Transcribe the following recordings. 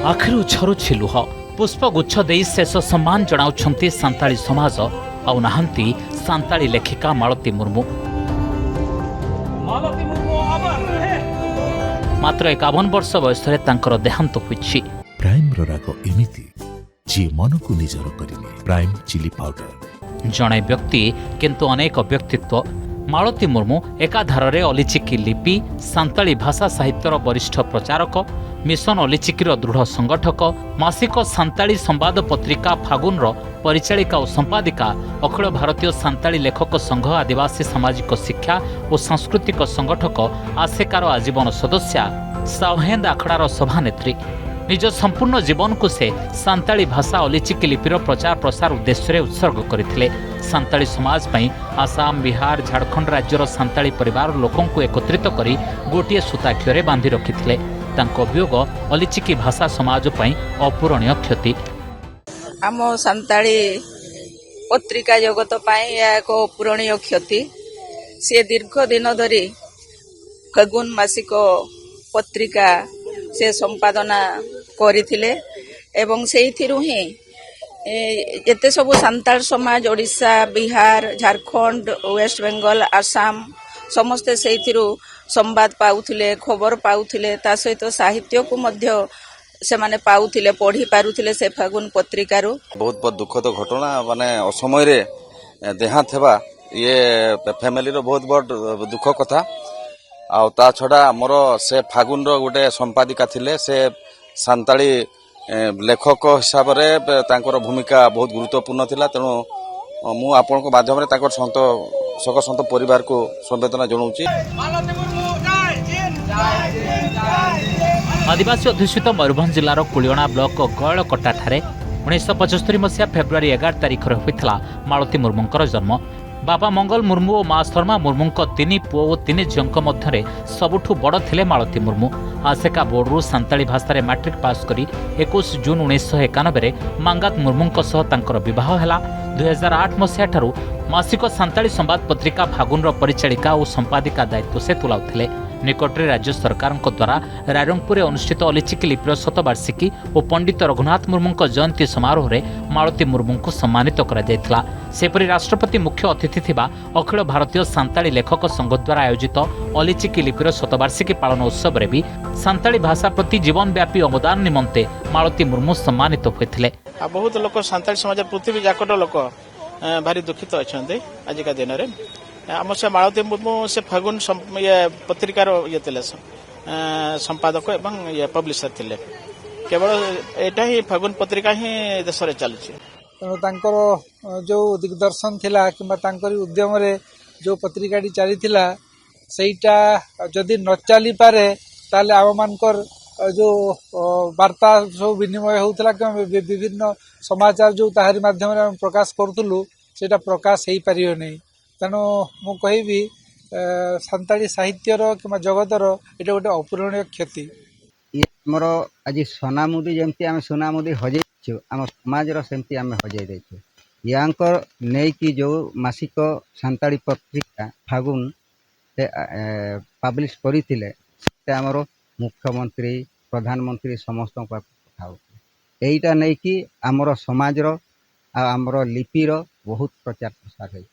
आखिर झरुछि लुह पुष्पगुच्छ देई शेष सम्मान जणाउछन्ति सान्ताली समाज आउ नाहंती सान्ताली लेखिका मालती मुर्मू। मात्र 51 वर्ष बयसरे तांकर देहांत होइछि। प्राइम राग एमिति जी मन को निजर करिने प्राइम चिली पाउडर जणे व्यक्ति किंतु अनेक व्यक्तित्व। मालती मुर्मू एकाधारे अलिचिकी लिपि सान्ताली भाषा साहित्यर वरिष्ठ प्रचारक मिशन अलिचिकीर दृढ़ संगठक मासिक सान्ताली संवाद पत्रिका फागुनर परिचालिका और संपादिका अखिल भारतीय सान्ताली लेखक संघ आदिवासी सामाजिक शिक्षा और सांस्कृतिक संगठक आसेकार आजीवन सदस्या सावहेंद आखड़ार सभानेत्री। निज संपूर्ण जीवन को से सान्ताली भाषा अलिचिकी लिपिर प्रचार प्रसार उद्देश्य उत्सर्ग करथिले। सान्ताली समाज पई आसाम बिहार झारखंड राज्यर सान्ताली परिवार लोकों को एकत्रित करी गोटिए सूताक्षरे बांधि रखिथिले। तांको वियोग अलिचिकी भाषा समाज पई अपूरणीय क्षति। आम सान्ताली पत्रिका जगत पई एक अपूरणीय क्षति। से दीर्घ दिन धरी फागुन मासिक पत्रिका से संपादना करथिले एवं सेहिथिरु ही एते सबु सान्ताल समाज ओडिशा बिहार झारखंड वेस्ट बेंगल आसाम समस्ते सेहिथिरु संवाद पाउथिले खबर पाउथिले ता सहित साहित्य को मध्य से माने पाउथिले पढ़ी पारुथिले से फागुन पत्रिकारु। बहुत दुखद घटना माने असमय रे देहांत हेबा ये फैमिली रो बहुत बड़ दुख कथा। आ ता छड़ा मोर से फागुन रो गोटे संपादिका थिले से सान्ताली लेखक हिसाब रे तांकर भूमिका बहुत गुरुत्वपूर्ण थिला। तेणु मु आपनको माध्यम रे तांकर संत परिवार को संवेदना जणाउची। आदिवासी अध्युषित मयूरभंज जिलार कुलियणा ब्लॉक गयलकटा ठारे 1975 मसीहा फेब्रुआरी 11 तारिख होइथिला मालती मुर्मूंकर जन्म। बाबा मंगल मुर्मू और माँ शर्मा मुर्मू 3 पुओ और 3 झीओं मध्य सबुठु बड़ थिले मालती मुर्मू। आसेका बोर्डरू सान्ताली भाषा मैट्रिक पास करी 21 जून 1991 मांगात मुर्मू तांकर विवाह हैला। 2008 मसीहा ठारू मासिक सान्ताली संवाद पत्रिका फागुनर परिचालिका और संपादिका दायित्व से तुलाउथिले। निकटरे राज्य सरकार द्वारा रायरंगपुर अनुष्ठित अलिचिकी लिपिर शतवार्षिकी और पंडित रघुनाथ मुर्मू जयंती समारोह में मालती मुर्मू को सम्मानित करा जायथिला। सेपरि राष्ट्रपति मुख्य अतिथि थिबा अखिल भारतीय सान्ताली लेखक संघ द्वारा आयोजित अलिचिकी लिपिर शतवार्षिकी पालन उत्सव में भी सान्ताली भाषा प्रति जीवनव्यापी अवदान निमंते मालती मुर्मू सम्मानित होइथिले। बहुत लोक सान्ताली समाज पृथ्वी जाकट लोक भारी दुखित अच्छा आजिका दिन में आम से मालती मुर्मू से फागुन पत्रिकार ये संपादक एवं ये पब्लिशर थिले। केवल एटा ही फागुन पत्रिका ही देश में चलुची। तांकर जो दिग्दर्शन थिला किंबा तांकर उद्यम रे जो पत्रिकाटी चलीथिला सेटा जदि न चली पारे ताले आम मानकर जो वार्ता सब विनिमय होउथला कि विभिन्न समाचार जो ताहारी माध्यम रे प्रकाश करथुलु सेटा प्रकाश हेई परियो नै। तेणु मु कहबी सान्ताली साहित्यर कि जगतर ये गोटे अपूरणीय क्षति। मोर आज सोनामुदी जमती आम सोनामुदी हजे आम समाज सेमती आम हजे देछु। यांकर नहीं कि जो मासिक सान्ताली पत्रिका फागुन से पब्लिश करथिले से आमर मुख्यमंत्री प्रधानमंत्री समस्त पठाऊ एटा नहीं कि आमर समाजर आमर लिपिर बहुत प्रचार प्रसार है।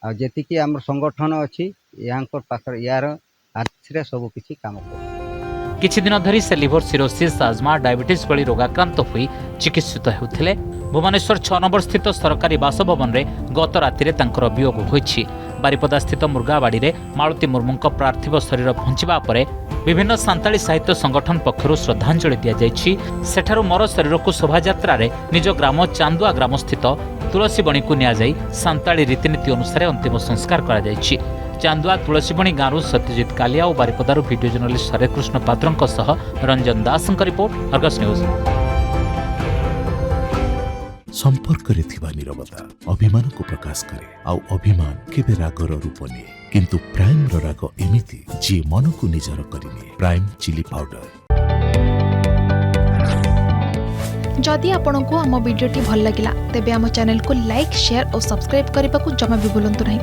जेतिकी आम संगठन अच्छी यहाँ पाखर यार आर्थिक सब किसी काम कर। किछि दिन धरी से लिवर सिरोसिस आजमा डायबिटीज भली रोगाक्रांत होई चिकित्सित हेउथिले। भुवनेश्वर 6 नंबर स्थित सरकारी बासभवन रे गत राति तांकर वियोग होइछि। बारिपदा स्थित मुर्गाबाड़ी रे मालती मुर्मू पार्थिव शरीर पहुंचवा परे विभिन्न सान्ताली साहित्य संगठन पक्षरु श्रद्धांजलि दिया जायछि। सेठारु मर शरीर को शोभायात्रा रे निज ग्राम चांदुआ ग्राम स्थित तुलसी बणी को निया जाई सान्ताली रीतिनीति अनुसार अंतिम संस्कार करा जायछि। चांदुआ तुलसीबणी गांव सत्यजित कालिया और बारिपदारू वीडियो जर्नलिस्ट हरेकृष्ण पात्रों सह रंजन दास रिपोर्ट अर्गस न्यूज। संपर्क रे थिबा निरवता अभिमान को प्रकाश करे आउ अभिमान केबे रागर रूप ने किंतु प्राइम राग एमिति जी मन को निजर करिने प्राइम चिली पाउडर। जदि आपंक आम भिडी भल लगा तेब आम चैनल को लाइक शेयर और सब्सक्राइब करने को जमा भी भूलु नहीं।